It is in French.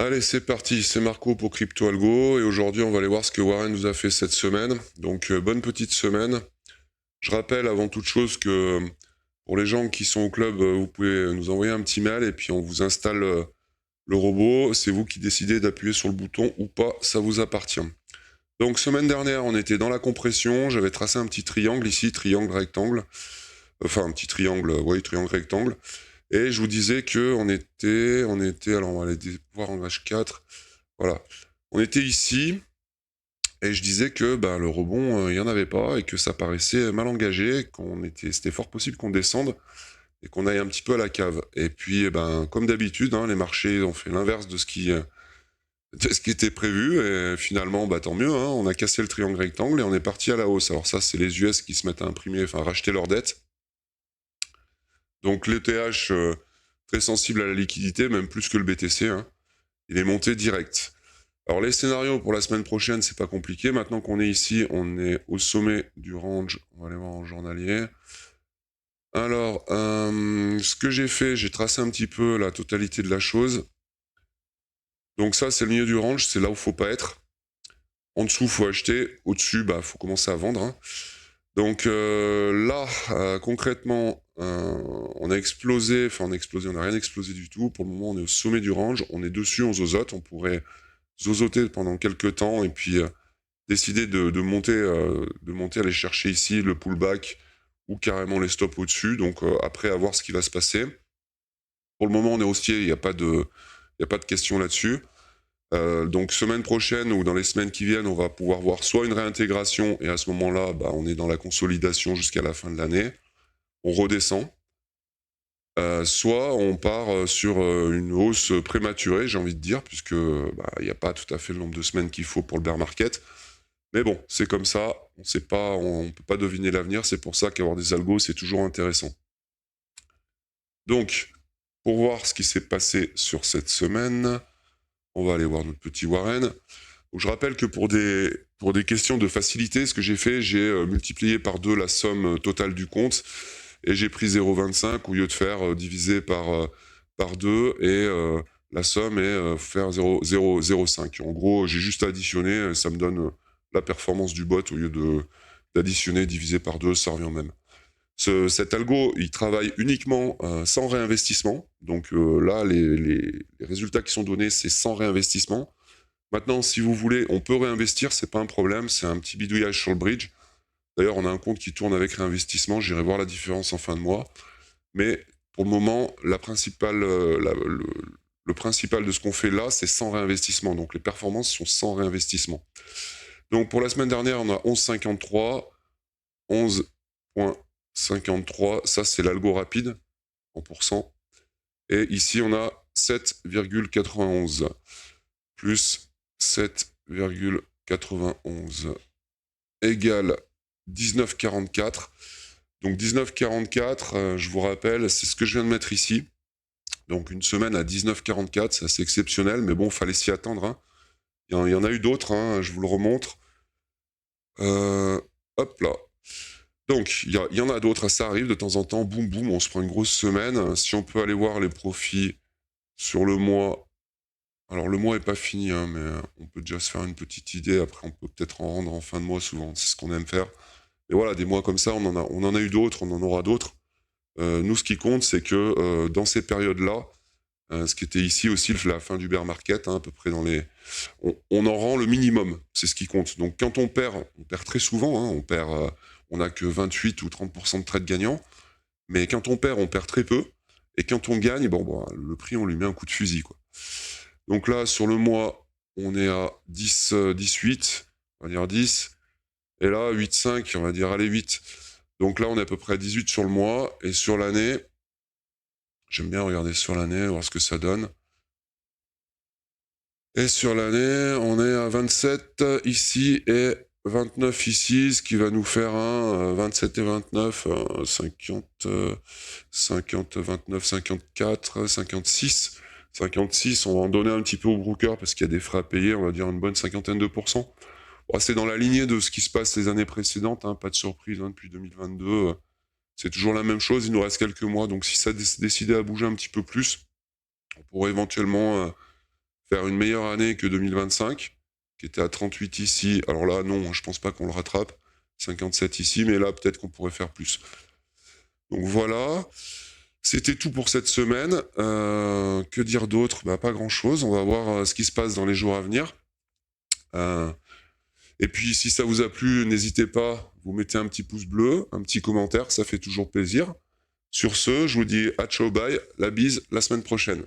Allez, c'est parti, c'est Marco pour Crypto Algo et aujourd'hui on va aller voir ce que Warren nous a fait cette semaine. Donc bonne petite semaine. Je rappelle avant toute chose que pour les gens qui sont au club, vous pouvez nous envoyer un petit mail et puis on vous installe le robot. C'est vous qui décidez d'appuyer sur le bouton ou pas, ça vous appartient. Donc semaine dernière on était dans la compression, j'avais tracé un petit triangle ici, triangle rectangle. Enfin un petit triangle, oui triangle rectangle. Et je vous disais que on était, alors on va aller voir en H4. Voilà. On était ici, et je disais que le rebond, il n'y en avait pas, et que ça paraissait mal engagé, c'était fort possible qu'on descende, et qu'on aille un petit peu à la cave. Et puis, comme d'habitude, hein, les marchés ont fait l'inverse de ce qui était prévu, et finalement, tant mieux, hein, on a cassé le triangle rectangle, et on est parti à la hausse. Alors ça, c'est les US qui se mettent à imprimer, enfin, racheter leurs dettes. Donc l'ETH, très sensible à la liquidité, même plus que le BTC, hein, il est monté direct. Alors les scénarios pour la semaine prochaine, c'est pas compliqué. Maintenant qu'on est ici, on est au sommet du range. On va aller voir en journalier. Alors, ce que j'ai fait, j'ai tracé un petit peu la totalité de la chose. Donc ça, c'est le milieu du range, c'est là où faut pas être. En dessous, faut acheter. Au-dessus, faut commencer à vendre, hein. Donc là, concrètement, on a explosé, on n'a rien explosé du tout. Pour le moment, on est au sommet du range, on est dessus, on zozote, on pourrait zozoter pendant quelques temps et puis décider de monter, aller chercher ici le pullback ou carrément les stops au-dessus. Donc après, à voir ce qui va se passer. Pour le moment, on est haussier, il n'y a pas de question là-dessus. Donc semaine prochaine ou dans les semaines qui viennent, on va pouvoir voir soit une réintégration et à ce moment-là, on est dans la consolidation jusqu'à la fin de l'année. On redescend. Soit on part sur une hausse prématurée, j'ai envie de dire, puisque il n'y a pas tout à fait le nombre de semaines qu'il faut pour le bear market. Mais bon, c'est comme ça, on sait pas, on peut pas deviner l'avenir, c'est pour ça qu'avoir des algos, c'est toujours intéressant. Donc, pour voir ce qui s'est passé sur cette semaine, on va aller voir notre petit Warren. Donc, je rappelle que pour des questions de facilité, ce que j'ai fait, j'ai multiplié par 2 la somme totale du compte et j'ai pris 0,25 au lieu de faire diviser par 2 et la somme est faire 0,05. En gros, j'ai juste additionné, ça me donne la performance du bot au lieu d'additionner divisé par 2, ça revient au même. Cet algo, il travaille uniquement sans réinvestissement. Donc là, les résultats qui sont donnés, c'est sans réinvestissement. Maintenant, si vous voulez, on peut réinvestir, c'est pas un problème, c'est un petit bidouillage sur le bridge. D'ailleurs, on a un compte qui tourne avec réinvestissement, j'irai voir la différence en fin de mois. Mais pour le moment, le principal de ce qu'on fait là, c'est sans réinvestissement. Donc les performances sont sans réinvestissement. Donc pour la semaine dernière, on a 11,53, 11,53, ça c'est l'algo rapide en pourcent. Et ici, on a 7,91 plus 7,91 égale 19,44. Donc 19,44, je vous rappelle, c'est ce que je viens de mettre ici. Donc une semaine à 19,44, c'est assez exceptionnel, mais bon, fallait s'y attendre, hein. Il y en a eu d'autres, hein, je vous le remontre. Hop là. Donc, il y en a d'autres, ça arrive de temps en temps, boum boum, on se prend une grosse semaine. Si on peut aller voir les profits sur le mois, alors le mois est pas fini, hein, mais on peut déjà se faire une petite idée, après on peut peut-être en rendre en fin de mois, souvent, c'est ce qu'on aime faire. Et voilà, des mois comme ça, on en a eu d'autres, on en aura d'autres. Nous, ce qui compte, c'est que dans ces périodes-là, ce qui était ici aussi la fin du bear market, hein, à peu près on en rend le minimum, c'est ce qui compte. Donc quand on perd très souvent, hein, on n'a que 28 ou 30% de trades gagnants, mais quand on perd très peu, et quand on gagne, le prix, on lui met un coup de fusil, quoi. Donc là, sur le mois, on est à 10, 18, on va dire 10, et là, 8,5, on va dire, allez, 8. Donc là, on est à peu près à 18 sur le mois, et sur l'année, j'aime bien regarder sur l'année, voir ce que ça donne. Et sur l'année, on est à 27 ici et 29 ici, ce qui va nous faire un 27 et 29, 50, 50, 29, 54, 56. 56, on va en donner un petit peu au broker parce qu'il y a des frais à payer, on va dire une bonne cinquantaine de pourcents. Bon, c'est dans la lignée de ce qui se passe les années précédentes, hein, pas de surprise, hein, depuis 2022. C'est toujours la même chose, il nous reste quelques mois, donc si ça décidait à bouger un petit peu plus, on pourrait éventuellement faire une meilleure année que 2025, qui était à 38 ici. Alors là, non, je pense pas qu'on le rattrape. 57 ici, mais là, peut-être qu'on pourrait faire plus. Donc voilà. C'était tout pour cette semaine. Que dire d'autre? Bah, pas grand-chose. On va voir ce qui se passe dans les jours à venir. Et puis, si ça vous a plu, n'hésitez pas, vous mettez un petit pouce bleu, un petit commentaire, ça fait toujours plaisir. Sur ce, je vous dis à ciao bye, la bise, la semaine prochaine.